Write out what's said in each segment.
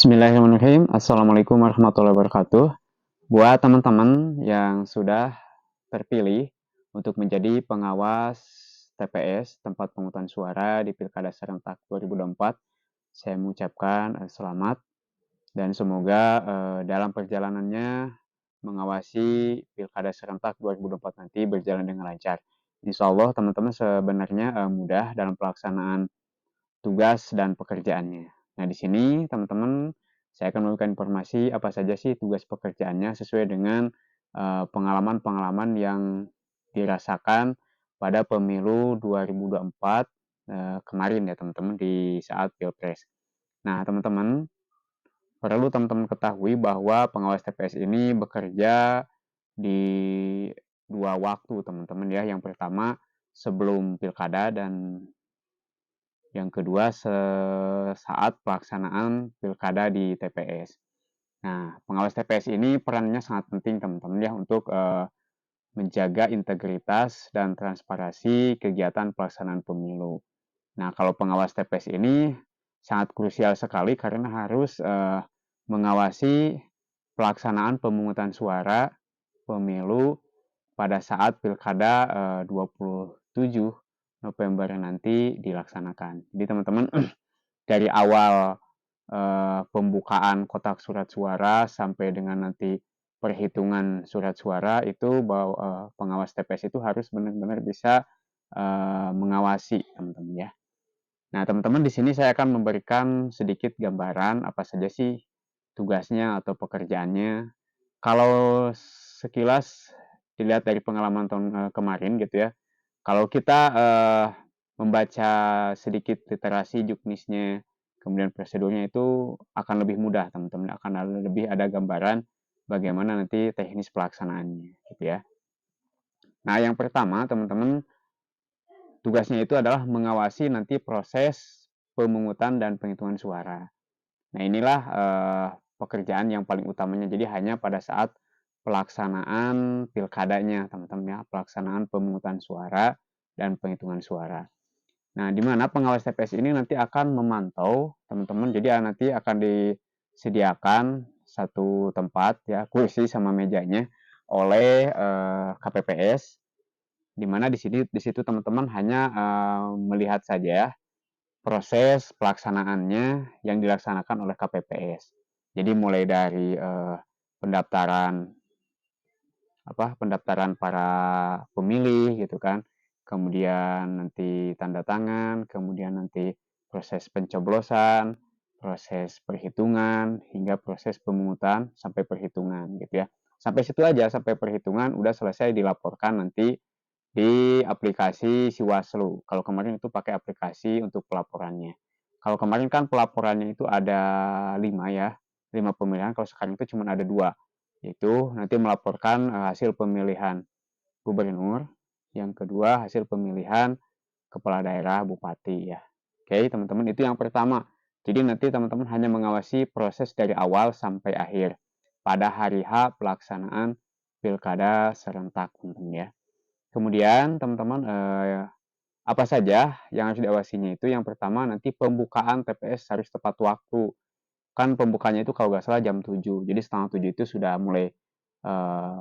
Bismillahirrahmanirrahim. Assalamualaikum warahmatullahi wabarakatuh. Buat teman-teman yang sudah terpilih untuk menjadi pengawas TPS, tempat pemungutan suara di Pilkada Serentak 2024, saya mengucapkan selamat dan semoga dalam perjalanannya mengawasi Pilkada Serentak 2024 nanti berjalan dengan lancar. Insya Allah teman-teman sebenarnya mudah dalam pelaksanaan tugas dan pekerjaannya. Nah, di sini teman-teman saya akan memberikan informasi apa saja sih tugas pekerjaannya sesuai dengan pengalaman-pengalaman yang dirasakan pada pemilu 2024 kemarin ya teman-teman di saat Pilpres. Nah, teman-teman perlu teman-teman ketahui bahwa pengawas TPS ini bekerja di dua waktu teman-teman ya. Yang pertama sebelum pilkada dan yang kedua saat pelaksanaan pilkada di TPS. Nah, pengawas TPS ini perannya sangat penting teman-teman ya untuk menjaga integritas dan transparansi kegiatan pelaksanaan pemilu. Nah, kalau pengawas TPS ini sangat krusial sekali karena harus mengawasi pelaksanaan pemungutan suara pemilu pada saat pilkada 27 November nanti dilaksanakan. Jadi teman-teman dari awal pembukaan kotak surat suara sampai dengan nanti perhitungan surat suara itu bahwa pengawas TPS itu harus benar-benar bisa mengawasi teman-teman ya. Nah teman-teman di sini saya akan memberikan sedikit gambaran apa saja sih tugasnya atau pekerjaannya. Kalau sekilas dilihat dari pengalaman tahun kemarin gitu ya, kalau kita membaca sedikit literasi juknisnya, kemudian prosedurnya itu akan lebih mudah teman-teman, akan lebih ada gambaran bagaimana nanti teknis pelaksanaannya gitu ya. Nah yang pertama teman-teman tugasnya itu adalah mengawasi nanti proses pemungutan dan penghitungan suara. Nah inilah pekerjaan yang paling utamanya. Jadi hanya pada saat pelaksanaan pilkadanya teman-teman ya, pelaksanaan pemungutan suara dan penghitungan suara. Nah, di mana pengawas TPS ini nanti akan memantau teman-teman. Jadi nanti akan disediakan satu tempat ya, kursi sama mejanya oleh KPPS, di mana di situ teman-teman hanya melihat saja proses pelaksanaannya yang dilaksanakan oleh KPPS. Jadi mulai dari pendaftaran pendaftaran para pemilih gitu kan, kemudian nanti tanda tangan, kemudian nanti proses pencoblosan, proses perhitungan, hingga proses pemungutan sampai perhitungan gitu ya. Sampai situ aja, sampai perhitungan udah selesai dilaporkan nanti di aplikasi Siwaslu. Kalau kemarin itu pakai aplikasi untuk pelaporannya. Kalau kemarin kan pelaporannya itu ada 5 ya, 5 pemilihan. Kalau sekarang itu cuma ada 2, yaitu nanti melaporkan hasil pemilihan gubernur, yang kedua hasil pemilihan kepala daerah, bupati ya. Oke teman-teman, itu yang pertama. Jadi nanti teman-teman hanya mengawasi proses dari awal sampai akhir pada hari H pelaksanaan pilkada serentak teman-teman ya. Kemudian teman-teman apa saja yang harus diawasinya itu yang pertama nanti pembukaan TPS harus tepat waktu. Kan pembukanya itu kalau nggak salah jam 7. Jadi setengah 7 itu sudah mulai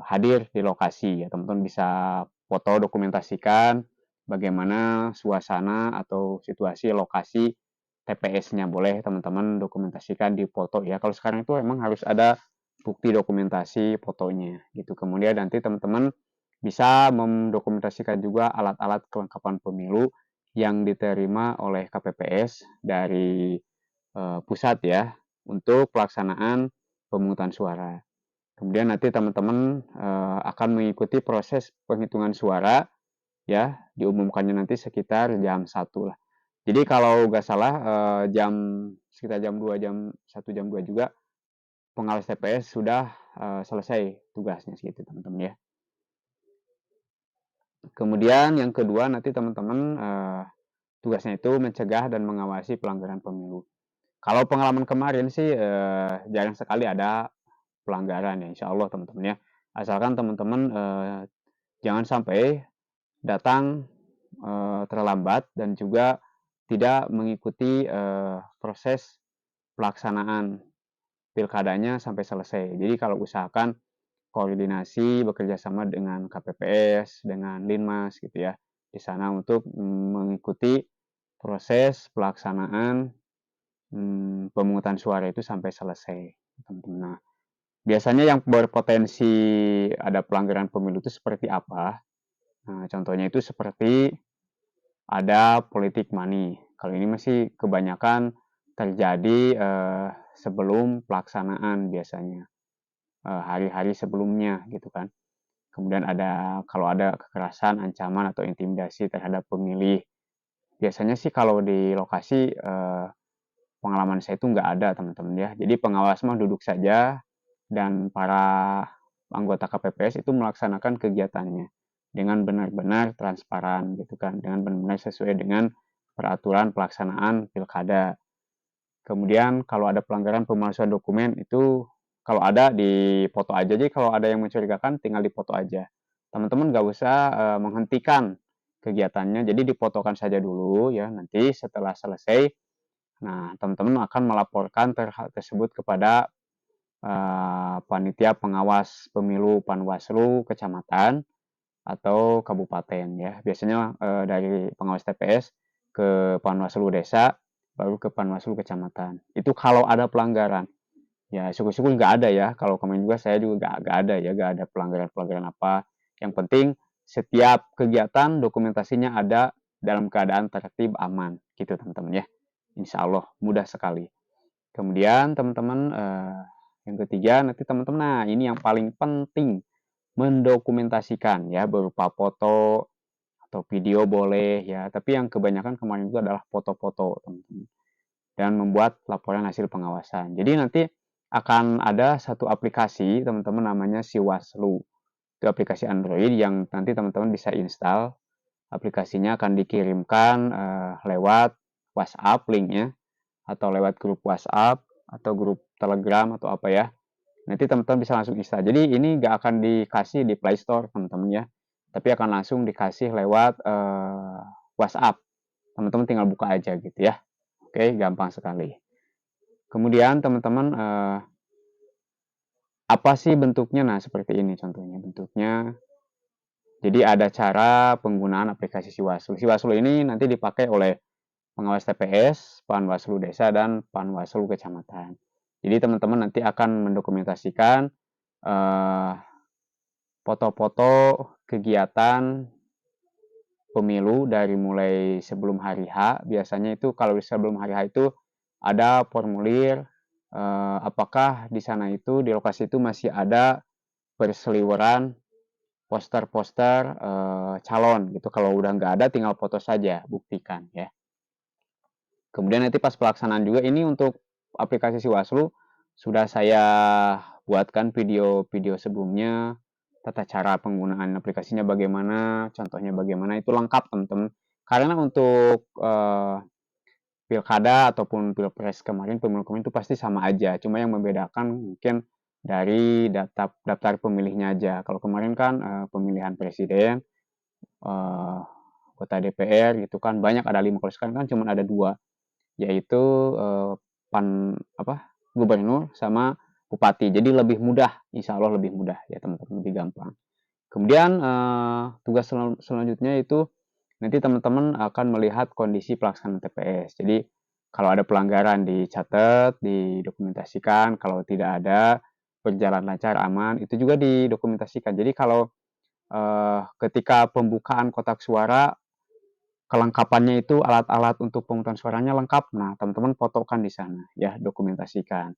hadir di lokasi ya. Teman-teman bisa foto dokumentasikan bagaimana suasana atau situasi lokasi TPS-nya. Boleh teman-teman dokumentasikan di foto ya. Kalau sekarang itu emang harus ada bukti dokumentasi fotonya gitu. Kemudian nanti teman-teman bisa mendokumentasikan juga alat-alat kelengkapan pemilu yang diterima oleh KPPS dari pusat ya untuk pelaksanaan pemungutan suara. Kemudian nanti teman-teman akan mengikuti proses penghitungan suara ya, diumumkannya nanti sekitar jam 1 lah. Jadi kalau nggak salah sekitar jam 2 jam 1 jam 2 juga pengawas TPS sudah selesai tugasnya segitu teman-teman ya. Kemudian yang kedua nanti teman-teman tugasnya itu mencegah dan mengawasi pelanggaran pemilu. Kalau pengalaman kemarin sih jarang sekali ada pelanggaran ya insya Allah teman-teman ya. Asalkan teman-teman jangan sampai datang terlambat dan juga tidak mengikuti proses pelaksanaan pilkadanya sampai selesai. Jadi kalau usahakan koordinasi bekerja sama dengan KPPS, dengan Linmas gitu ya, di sana untuk mengikuti proses pelaksanaan pemungutan suara itu sampai selesai, teman-teman. Nah, biasanya yang berpotensi ada pelanggaran pemilu itu seperti apa? Nah, contohnya itu seperti ada politik money. Kalau ini masih kebanyakan terjadi sebelum pelaksanaan biasanya, hari-hari sebelumnya gitu kan. Kemudian kalau ada kekerasan, ancaman atau intimidasi terhadap pemilih. Biasanya sih kalau di lokasi pengalaman saya itu nggak ada teman-teman ya. Jadi pengawas mah duduk saja dan para anggota KPPS itu melaksanakan kegiatannya dengan benar-benar transparan gitu kan, dengan benar-benar sesuai dengan peraturan pelaksanaan pilkada. Kemudian kalau ada pelanggaran pemalsuan dokumen itu kalau ada dipoto aja. Jadi kalau ada yang mencurigakan tinggal dipoto aja. Teman-teman nggak usah menghentikan kegiatannya. Jadi dipotokan saja dulu ya. Nanti setelah selesai, nah teman-teman akan melaporkan tersebut kepada panitia pengawas pemilu Panwaslu kecamatan atau kabupaten ya. Biasanya dari pengawas TPS ke Panwaslu desa, baru ke Panwaslu kecamatan. Itu kalau ada pelanggaran. Ya syukur-syukur nggak ada ya. Kalau kemarin juga saya juga nggak ada ya, nggak ada pelanggaran-pelanggaran apa. Yang penting setiap kegiatan dokumentasinya ada dalam keadaan tertib aman gitu teman-teman ya. Insya Allah mudah sekali. Kemudian teman-teman yang ketiga nanti teman-teman, nah ini yang paling penting, mendokumentasikan ya berupa foto atau video boleh ya, tapi yang kebanyakan kemarin itu adalah foto-foto teman-teman, dan membuat laporan hasil pengawasan. Jadi nanti akan ada satu aplikasi teman-teman namanya Siwaslu. Itu aplikasi Android yang nanti teman-teman bisa install. Aplikasinya akan dikirimkan lewat WhatsApp linknya, atau lewat grup WhatsApp atau grup Telegram atau apa ya. Nanti teman-teman bisa langsung install. Jadi ini nggak akan dikasih di Play Store teman-teman ya, tapi akan langsung dikasih lewat WhatsApp. Teman-teman tinggal buka aja gitu ya. Oke, gampang sekali. Kemudian teman-teman apa sih bentuknya? Nah seperti ini contohnya bentuknya. Jadi ada cara penggunaan aplikasi Siwaslu. Siwaslu ini nanti dipakai oleh pengawas TPS, Panwaslu Desa, dan Panwaslu Kecamatan. Jadi teman-teman nanti akan mendokumentasikan foto-foto kegiatan pemilu dari mulai sebelum hari H. Biasanya itu kalau sebelum hari H itu ada formulir apakah di sana itu di lokasi itu masih ada berseliweran poster-poster calon gitu. Kalau udah nggak ada tinggal foto saja, buktikan ya. Kemudian nanti pas pelaksanaan juga ini untuk aplikasi Siwaslu sudah saya buatkan video-video sebelumnya, tata cara penggunaan aplikasinya bagaimana, contohnya bagaimana, itu lengkap teman-teman. Karena untuk pilkada ataupun pilpres kemarin, pemilu kemarin itu pasti sama aja, cuma yang membedakan mungkin dari daftar pemilihnya aja. Kalau kemarin kan pemilihan presiden, kota DPR gitu kan banyak, ada 5. Kalau sekarang kan cuma ada 2, yaitu gubernur sama bupati. Jadi lebih mudah, insya Allah lebih mudah ya teman-teman, lebih gampang. Kemudian tugas selanjutnya itu nanti teman-teman akan melihat kondisi pelaksanaan TPS. Jadi kalau ada pelanggaran dicatat, didokumentasikan. Kalau tidak ada, berjalan lancar, aman, itu juga didokumentasikan. Jadi kalau ketika pembukaan kotak suara, kelengkapannya itu alat-alat untuk pemungutan suaranya lengkap. Nah, teman-teman fotokan di sana ya, dokumentasikan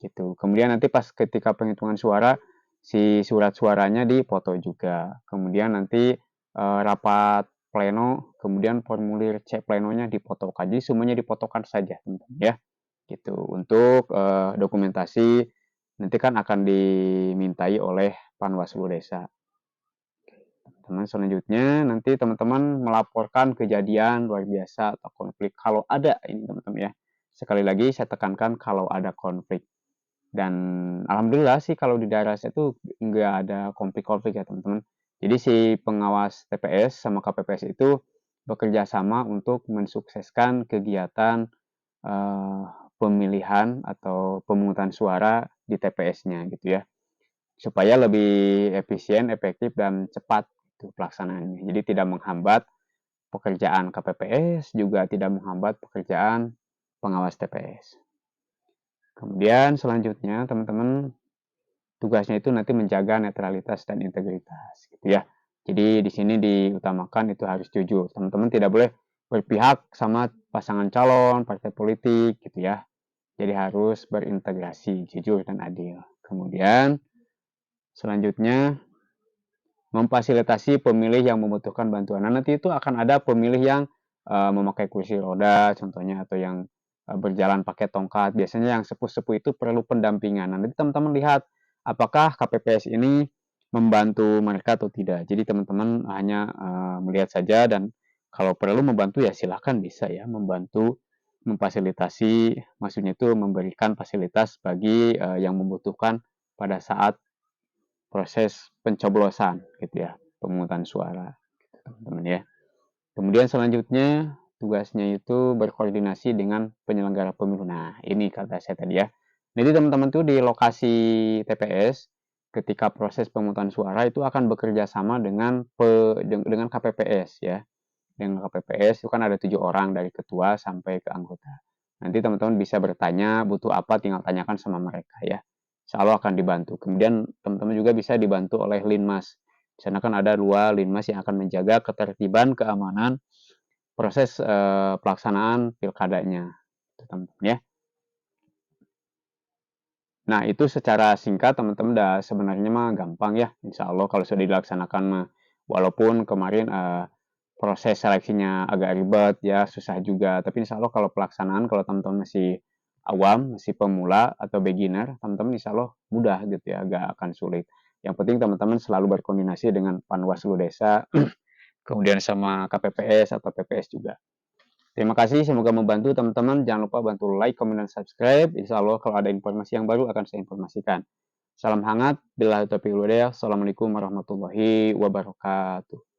gitu. Kemudian nanti pas ketika penghitungan suara, si surat suaranya dipoto juga. Kemudian nanti rapat pleno, kemudian formulir C plenonya difotokan. Jadi semuanya difotokan saja, teman-teman ya. Gitu. Untuk dokumentasi nanti kan akan dimintai oleh Panwaslu Desa. Teman selanjutnya nanti teman-teman melaporkan kejadian luar biasa atau konflik kalau ada ini teman-teman ya. Sekali lagi saya tekankan kalau ada konflik. Dan alhamdulillah sih kalau di daerah saya itu nggak ada konflik-konflik ya teman-teman. Jadi si pengawas TPS sama KPPS itu bekerja sama untuk mensukseskan kegiatan pemilihan atau pemungutan suara di TPS-nya gitu ya, supaya lebih efisien, efektif, dan cepat itu pelaksanaannya. Jadi tidak menghambat pekerjaan KPPS, juga tidak menghambat pekerjaan pengawas TPS. Kemudian selanjutnya teman-teman tugasnya itu nanti menjaga netralitas dan integritas gitu ya. Jadi di sini diutamakan itu harus jujur. Teman-teman tidak boleh berpihak sama pasangan calon, partai politik gitu ya. Jadi harus berintegrasi, jujur dan adil. Kemudian selanjutnya memfasilitasi pemilih yang membutuhkan bantuan. Nah, nanti itu akan ada pemilih yang memakai kursi roda contohnya atau yang berjalan pakai tongkat. Biasanya yang sepuh-sepuh itu perlu pendampingan. Nah, nanti teman-teman lihat apakah KPPS ini membantu mereka atau tidak. Jadi teman-teman hanya melihat saja dan kalau perlu membantu ya silahkan bisa ya membantu memfasilitasi, maksudnya itu memberikan fasilitas bagi yang membutuhkan pada saat proses pencoblosan gitu ya, pemungutan suara gitu, teman-teman ya. Kemudian selanjutnya tugasnya itu berkoordinasi dengan penyelenggara pemilu. Nah, ini kata saya tadi ya. Jadi teman-teman tuh di lokasi TPS ketika proses pemungutan suara itu akan bekerja sama dengan KPPS ya. Dengan KPPS itu kan ada 7 orang dari ketua sampai ke anggota. Nanti teman-teman bisa bertanya butuh apa tinggal tanyakan sama mereka ya. Insya Allah akan dibantu. Kemudian teman-teman juga bisa dibantu oleh Linmas. Di sana kan ada 2 Linmas yang akan menjaga ketertiban, keamanan, proses pelaksanaan pilkadanya. Teman-teman ya. Nah, itu secara singkat teman-teman dah sebenarnya mah gampang ya. Insya Allah kalau sudah dilaksanakan mah. Walaupun kemarin proses seleksinya agak ribet ya, susah juga. Tapi insya Allah kalau pelaksanaan, kalau teman-teman masih awam, masih pemula atau beginner, teman-teman insya Allah mudah gitu ya, agak akan sulit. Yang penting teman-teman selalu berkoordinasi dengan Panwaslu Desa, kemudian sama KPPS atau PPS juga. Terima kasih, semoga membantu teman-teman. Jangan lupa bantu like, comment, dan subscribe. Insya Allah kalau ada informasi yang baru akan saya informasikan. Salam hangat, billahi taufiq wal hidayah. Assalamualaikum warahmatullahi wabarakatuh.